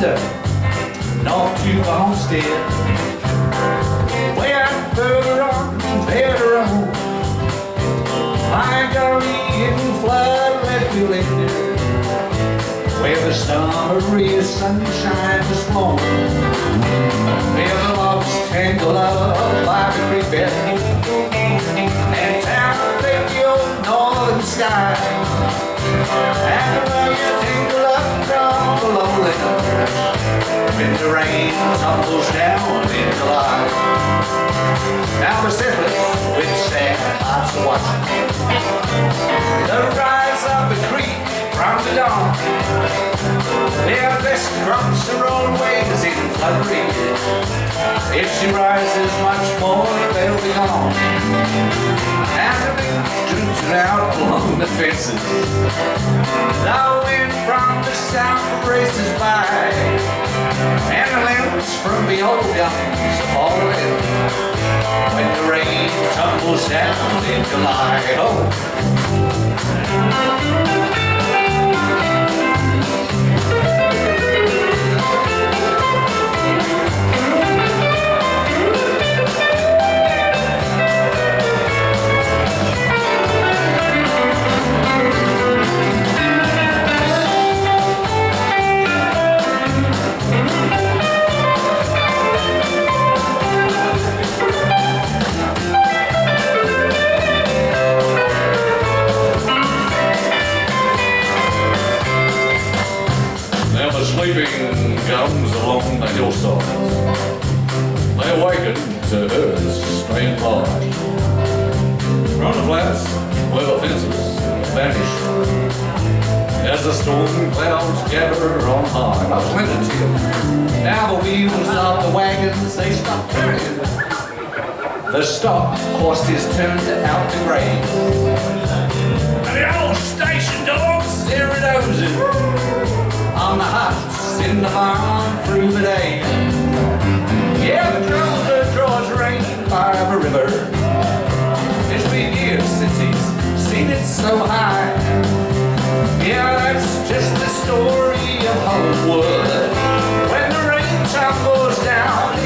yonder, north to Homestead. Way out further on, better on, like a in flood left you later, where the summer sunshine was flowing, where the logs tangle up by the creek bed, and town left the old northern sky, and the rugged tangle up from the lowlands, when the rain tumbles down in July. Now the settlers with sad hearts are watching the rise of the creek from the dawn. Their best crops are always in flood ridge. If she rises much more, they'll be gone. And the wind drifts out along the fences. The wind from the south races by, and the lamps from the old guns are falling when the rain tumbles down in July. Sleeping gums along the hillsides, they awaken to her strange light. From the flats where the fences vanish, as the storm clouds gather on high. I splintered to you. Now the wheels of the wagons, they stop turning. The stock horse is turned out to graze, and the old station dogs, they're dozing on the huts in the barn through the day. Yeah, the drummer draws rain by the river. It's been years since he's seen it so high. Yeah, that's just the story of Homewood. When the rain tumbles down